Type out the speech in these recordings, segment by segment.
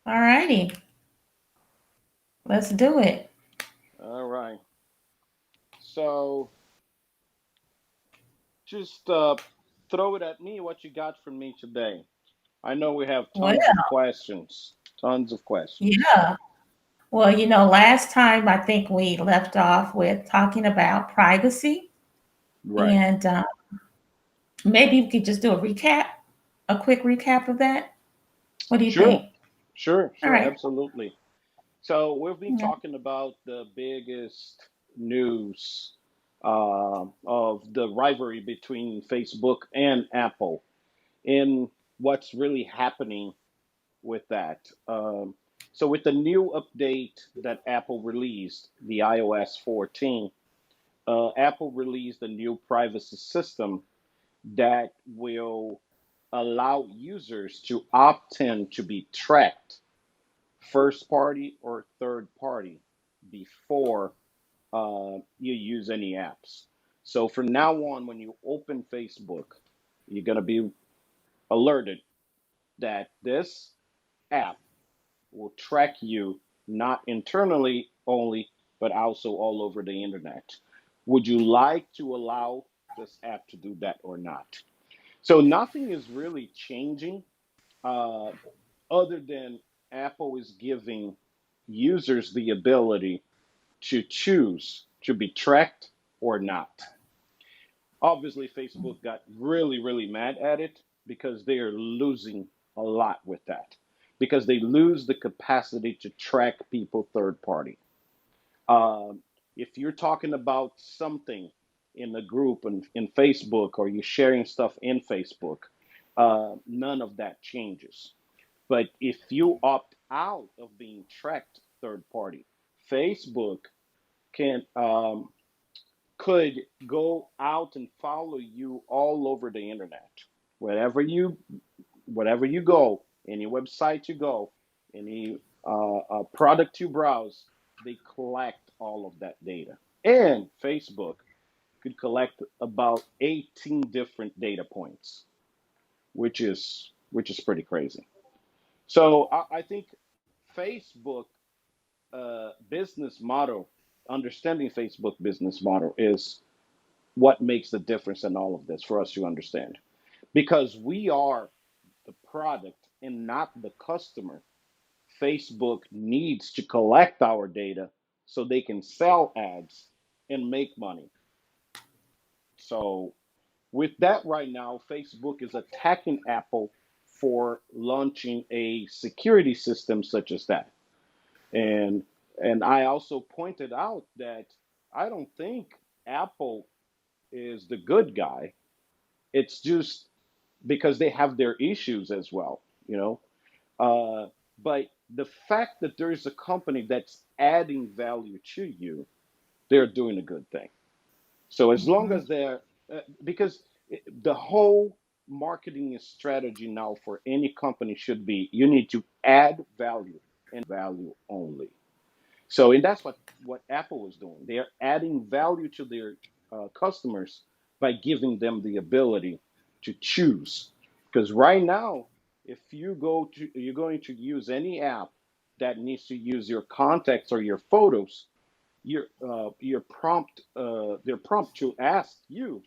All righty, let's do it. All right. So just throw it at me what you got from me today. I know we have Well, tons of questions. Tons of questions. yeah. Well, last time I think we left off with talking about privacy, Right. and maybe we could just do a quick recap of that. What do you Sure. think? Sure. All Sure. right. Absolutely. So we've been Yeah. talking about the biggest news of the rivalry between Facebook and Apple and what's really happening with that. So with the new update that Apple released, the iOS 14, Apple released a new privacy system that will allow users to opt in to be tracked first party or third party before you use any apps. So from now on, when you open Facebook, you're going to be alerted that this app will track you not internally only, but also all over the internet. Would you like to allow this app to do that or not? So nothing is really changing uh, other than Apple is giving users the ability to choose to be tracked or not. Obviously, Facebook got really, really mad at it because they are losing a lot with that because they lose the capacity to track people third party. Um, if you're talking about something in the group and in Facebook or you're sharing stuff in Facebook, none of that changes. But if you opt out of being tracked third party, Facebook can could go out and follow you all over the internet. Wherever you wherever you go, any website you go, any product you browse, they collect all of that data. And Facebook could collect about 18 different data points, which is pretty crazy. So I think Facebook business model, understanding Facebook business model is what makes the difference in all of this for us to understand. Because we are the product and not the customer, Facebook needs to collect our data so they can sell ads and make money. So, with that, right now, Facebook is attacking Apple for launching a security system such as that. And and I also pointed out that I don't think Apple is the good guy. It's just because they have their issues as well, you know. Uh, but the fact that there is a company that's adding value to you, they're doing a good thing. So as long as they're, because the whole marketing strategy now for any company should be you need to add value and value only. So, and that's what Apple is doing. They are adding value to their customers by giving them the ability to choose. Because right now, if you're going to use any app that needs to use your contacts or your photos, they're prompt to ask you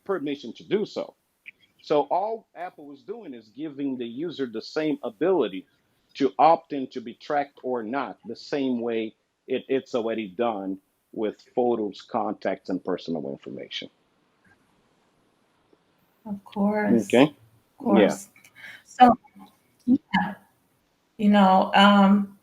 permission to do so. So all Apple is doing is giving the user the same ability to opt in to be tracked or not, the same way it's already done with photos, contacts, and personal information. Of course. Okay. Of Yeah. course. So, yeah, you know, um,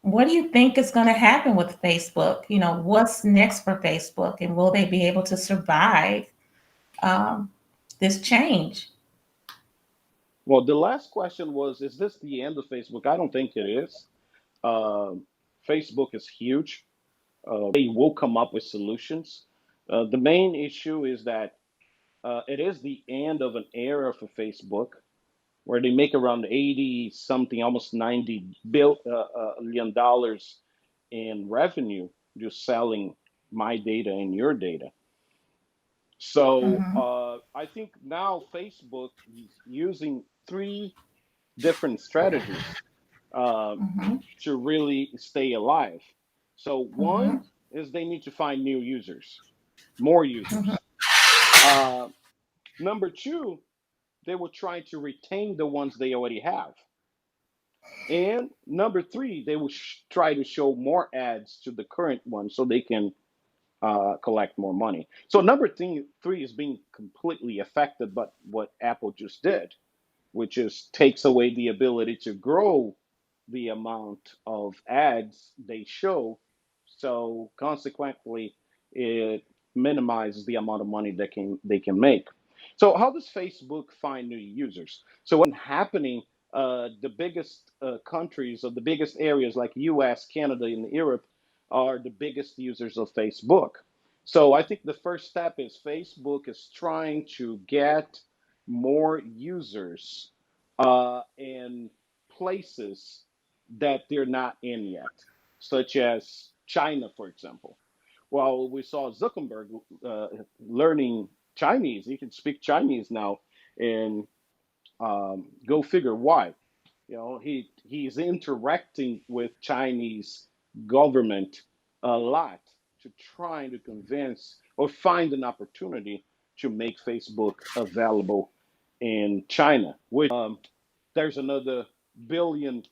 what do you think is going to happen with Facebook? What's next for Facebook, and will they be able to survive um, this change? Well, the last question was, is this the end of Facebook? I don't think it is. Um, Facebook is huge. They will come up with solutions. The main issue is that it is the end of an era for Facebook where they make around 80 something, almost $90 billion in revenue just selling my data and your data. So Hmm. I think now Facebook is using three different strategies. uh, Mhm. to really stay alive. So one Mhm. is they need to find new users, more Mhm. users. Uh, Number two, they will try to retain the ones they already have. And number three, they will try to show more ads to the current ones so they can collect more money. So three is being completely affected by what Apple just did, which is takes away the ability to grow the amount of ads they show. So consequently, it minimizes the amount of money that can they can make. So how does Facebook find new users? So what's happening? The biggest countries or the biggest areas like U.S., Canada, and Europe are the biggest users of Facebook. So I think the first step is Facebook is trying to get more users in places that they're not in yet, such as China, for example. Well, we saw Zuckerberg learning Chinese. He can speak Chinese now, and go figure why. He's interacting with Chinese government a lot to try to convince or find an opportunity to make Facebook available in China, which there's another billion,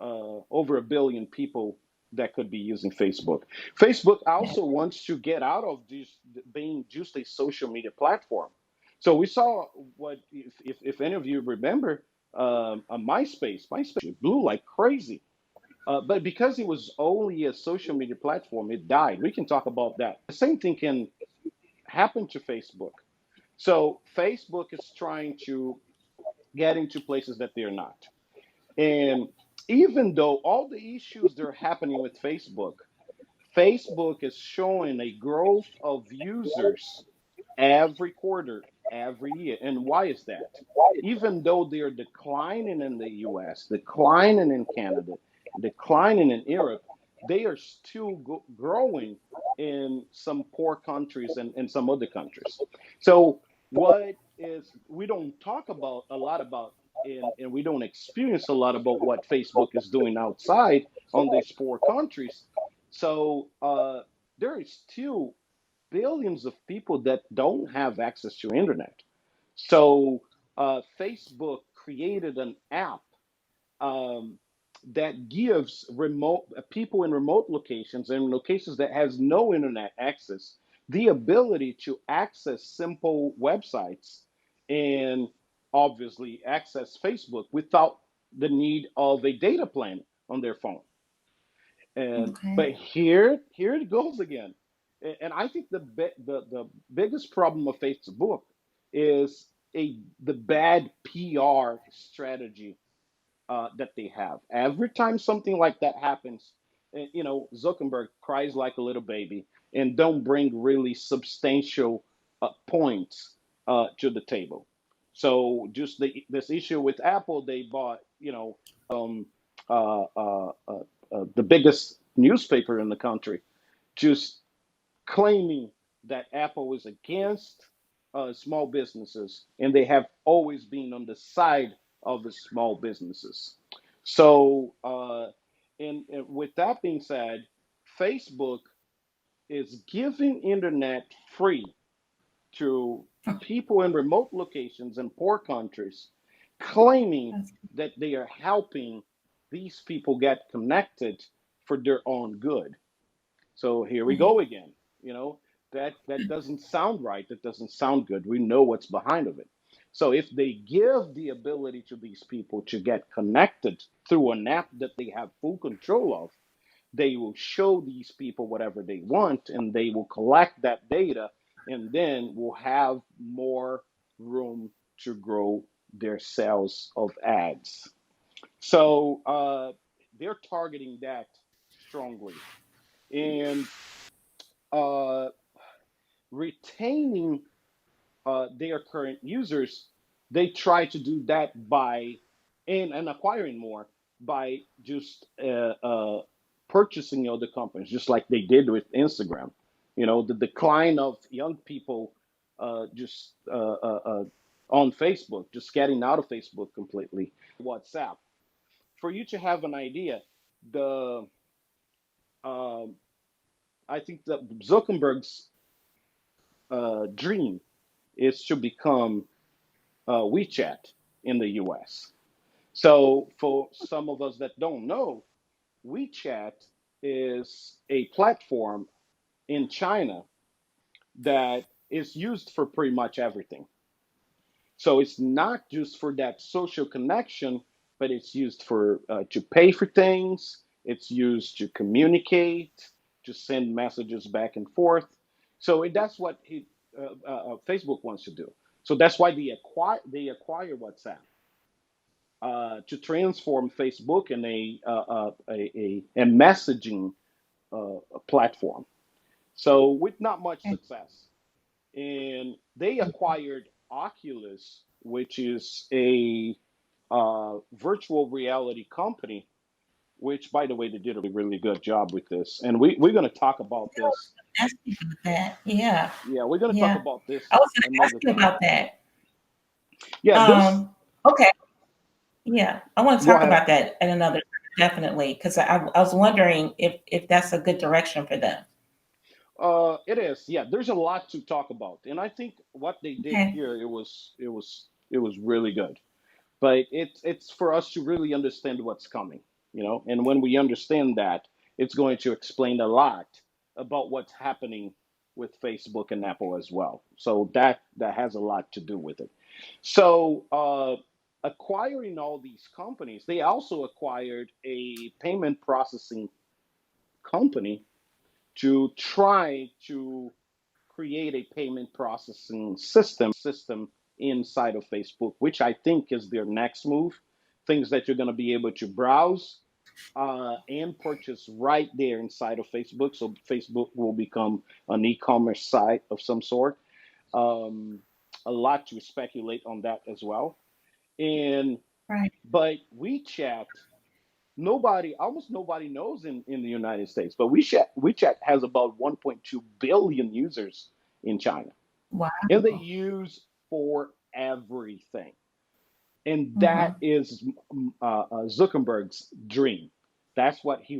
over a billion people that could be using Facebook. Facebook Yeah. also wants to get out of this being just a social media platform. So we saw what, if any of you remember, a MySpace blew like crazy. But because it was only a social media platform, it died. We can talk about that. The same thing can happen to Facebook. So Facebook is trying to get into places that they're not. And even though all the issues that are happening with Facebook, Facebook is showing a growth of users every quarter, every year. And why is that? Even though they're declining in the US, declining in Canada, declining in Europe, they are still growing in some poor countries and some other countries. So what is we don't talk about a lot about, and we don't experience a lot about what Facebook is doing outside on these poor countries. So there is still billions of people that don't have access to internet. So Facebook created an app um, that gives remote people in remote locations and locations that has no internet access the ability to access simple websites and obviously access Facebook without the need of a data plan on their phone. And Okay. but here it goes again. And I think the biggest problem of Facebook is the bad PR strategy that they have. Every time something like that happens, Zuckerberg cries like a little baby and don't bring really substantial points to the table. So just this issue with Apple, they bought, um, the biggest newspaper in the country, just claiming that Apple is against small businesses, and they have always been on the side of the small businesses. So, and with that being said, Facebook is giving internet free to people in remote locations in poor countries, claiming That's that they are helping these people get connected for their own good. So here we right. go again. You know, that doesn't sound right. That doesn't sound good. We know what's behind of it. So if they give the ability to these people to get connected through an app that they have full control of, they will show these people whatever they want and they will collect that data and then will have more room to grow their sales of ads. So they're targeting that strongly. And uh, retaining their current users, they try to do that by and acquiring more by just purchasing other companies, just like they did with Instagram. The decline of young people just on Facebook, just getting out of Facebook completely. WhatsApp. for you to have an idea, the um, I think that Zuckerberg's dream is to become WeChat in the US. So, for some of us that don't know, WeChat is a platform in China that is used for pretty much everything. So it's not just for that social connection, but it's used for to pay for things. It's used to communicate, to send messages back and forth. So that's what Facebook wants to do. So that's why they acquire WhatsApp to transform Facebook in a messaging platform. So with not much Okay. success, and they acquired Oculus, which is a virtual reality company. Which, by the way, they did a really good job with this, and we're going to talk about I was this. gonna ask you about that. Yeah. Yeah, we're going to talk Yeah. about I this was going to ask another you time. about that. Yeah, this. Okay. Yeah. I want to Go talk ahead. about that at another definitely because I was wondering if that's a good direction for them. It is. Yeah, there's a lot to talk about, and I think what they did Okay. here it was really good. But it's for us to really understand what's coming, and when we understand that, it's going to explain a lot about what's happening with Facebook and Apple as well. So that has a lot to do with it. So acquiring all these companies, they also acquired a payment processing company to try to create a payment processing system inside of Facebook, which I think is their next move. Things that you're going to be able to browse and purchase right there inside of Facebook. So Facebook will become an e-commerce site of some sort. Um, a lot to speculate on that as well. And Right. but WeChat, almost nobody knows in the United States, but WeChat has about 1.2 billion users in China, Wow. and they use for everything. And that Hmm. is Zuckerberg's dream. That's what he